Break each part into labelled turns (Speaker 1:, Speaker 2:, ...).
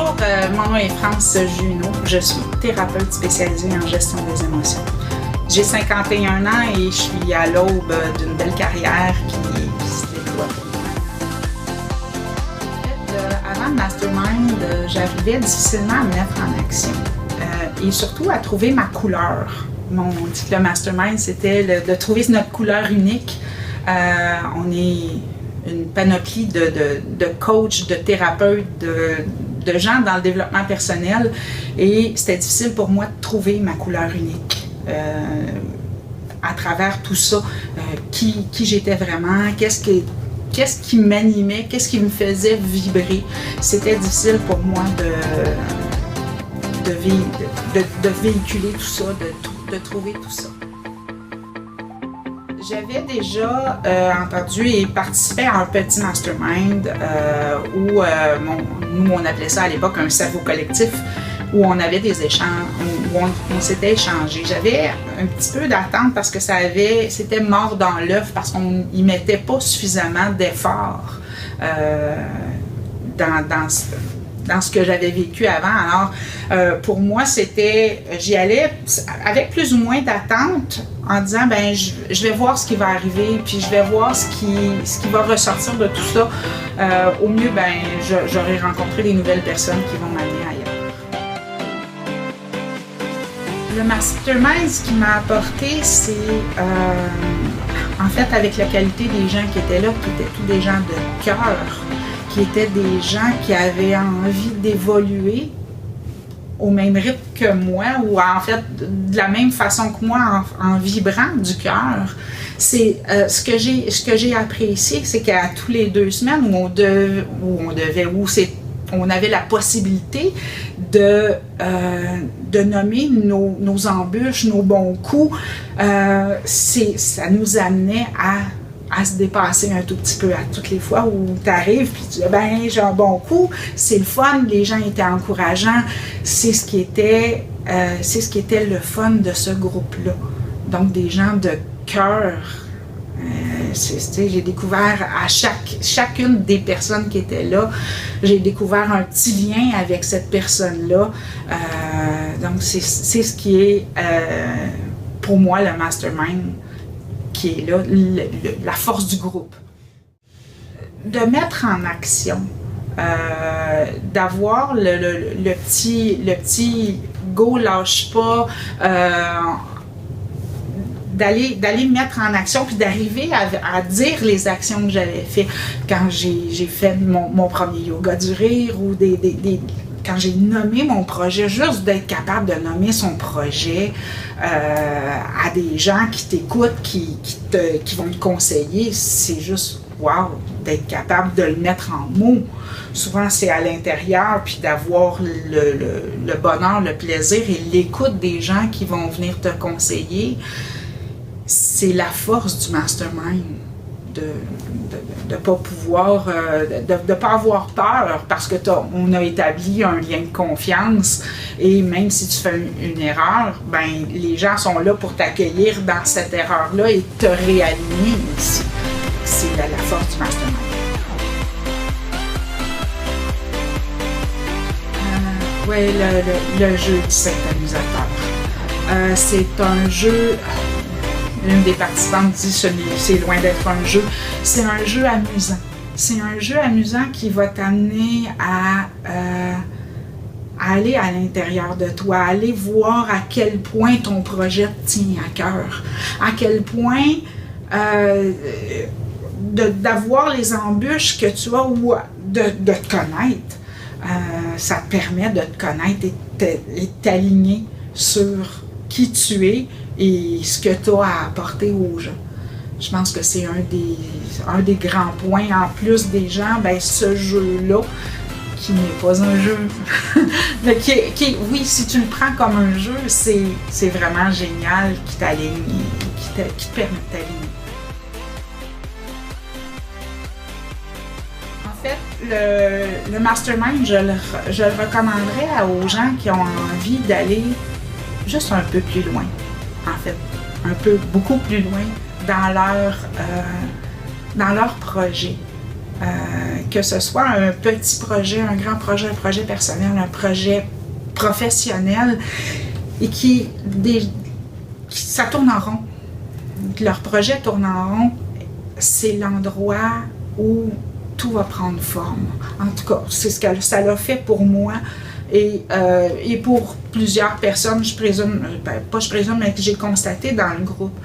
Speaker 1: Bonjour, mon nom est France Junot. Je suis thérapeute spécialisée en gestion des émotions. J'ai 51 ans et je suis à l'aube d'une belle carrière qui se déploie pour moi. En fait, avant le mastermind, j'arrivais difficilement à me mettre en action et surtout à trouver ma couleur. On dit que le mastermind, c'était de trouver notre couleur unique. On est une panoplie de coachs, de thérapeutes, de gens dans le développement personnel et c'était difficile pour moi de trouver ma couleur unique. À travers tout ça, qui j'étais vraiment, qu'est-ce qui m'animait, qu'est-ce qui me faisait vibrer. C'était difficile pour moi de véhiculer tout ça, de trouver tout ça. J'avais déjà entendu et participé à un petit mastermind où nous on appelait ça à l'époque un cerveau collectif, où on avait des échanges, où on s'était échangé. J'avais un petit peu d'attente parce que c'était mort dans l'œuf parce qu'on n'y mettait pas suffisamment d'efforts dans ce que j'avais vécu avant. Alors, pour moi, j'y allais avec plus ou moins d'attente en disant, je vais voir ce qui va arriver, puis je vais voir ce qui va ressortir de tout ça. Au mieux, j'aurai rencontré des nouvelles personnes qui vont m'amener ailleurs. Le mastermind, ce qui m'a apporté, c'est en fait avec la qualité des gens qui étaient là, qui étaient tous des gens de cœur, qui étaient des gens qui avaient envie d'évoluer au même rythme que moi, ou en fait de la même façon que moi, en vibrant du cœur. C'est ce que j'ai apprécié, c'est qu'à tous les 2 semaines on avait la possibilité de nommer nos embûches, nos bons coups. Ça nous amenait à se dépasser un tout petit peu à toutes les fois où tu arrives puis tu dis j'ai un bon coup, c'est le fun, les gens étaient encourageants, c'est ce qui était le fun de ce groupe-là. Donc des gens de cœur. J'ai découvert à chacune des personnes qui étaient là, j'ai découvert un petit lien avec cette personne-là. Donc c'est ce qui est pour moi le mastermind, qui est là, la force du groupe. De mettre en action, d'avoir le petit go lâche pas, d'aller mettre en action puis d'arriver à dire les actions que j'avais fait quand j'ai fait mon premier yoga du rire ou quand j'ai nommé mon projet, juste d'être capable de nommer son projet à des gens qui t'écoutent, qui vont te conseiller, c'est juste wow, d'être capable de le mettre en mots. Souvent c'est à l'intérieur, puis d'avoir le bonheur, le plaisir et l'écoute des gens qui vont venir te conseiller. C'est la force du mastermind, de pas pouvoir, de pas avoir peur parce que on a établi un lien de confiance et même si tu fais une erreur, les gens sont là pour t'accueillir dans cette erreur-là et te réaligner ici. C'est la force du mastermind. Oui, le jeu du Saint-Amusateur. C'est un jeu. L'une des participantes dit c'est loin d'être un jeu. C'est un jeu amusant. C'est un jeu amusant qui va t'amener à aller à l'intérieur de toi, à aller voir à quel point ton projet te tient à cœur, à quel point d'avoir les embûches que tu as ou de te connaître. Ça te permet de te connaître et t'aligner sur qui tu es et ce que tu as à apporter aux gens. Je pense que c'est un des grands points. En plus des gens, ce jeu-là, qui n'est pas un jeu, mais oui, si tu le prends comme un jeu, c'est vraiment génial, qui t'aligne, qui te permet de t'aligner. En fait, le mastermind, je le recommanderais aux gens qui ont envie d'aller juste un peu plus loin, en fait, beaucoup plus loin dans leur projet. que ce soit un petit projet, un grand projet, un projet personnel, un projet professionnel, et ça tourne en rond. Leur projet tourne en rond, c'est l'endroit où tout va prendre forme. En tout cas, c'est ce que ça l'a fait pour moi et pour plusieurs personnes, je présume, mais que j'ai constaté dans le groupe.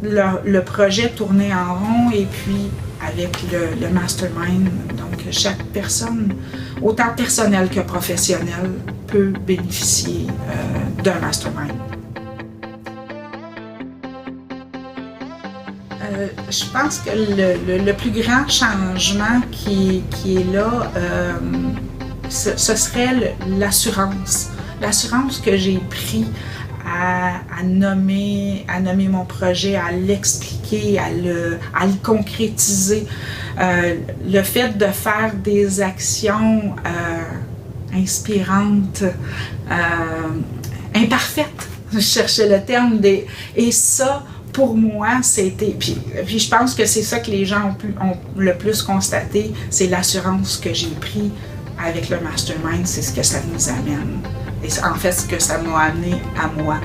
Speaker 1: Le projet tournait en rond et puis avec le mastermind, donc chaque personne, autant personnelle que professionnelle, peut bénéficier d'un mastermind. Je pense que le plus grand changement qui est là, ce serait l'assurance. L'assurance que j'ai pris à nommer mon projet, à l'expliquer, à le concrétiser. Le fait de faire des actions inspirantes, imparfaites, je cherchais le terme, et ça, pour moi, c'était... Puis je pense que c'est ça que les gens ont le plus constaté, c'est l'assurance que j'ai prise avec le mastermind, c'est ce que ça nous amène. Et en fait, ce que ça m'a amené à moi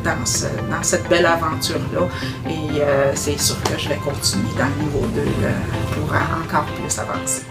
Speaker 1: dans cette belle aventure-là. Et c'est sûr que je vais continuer dans le niveau 2 pour encore plus avancer.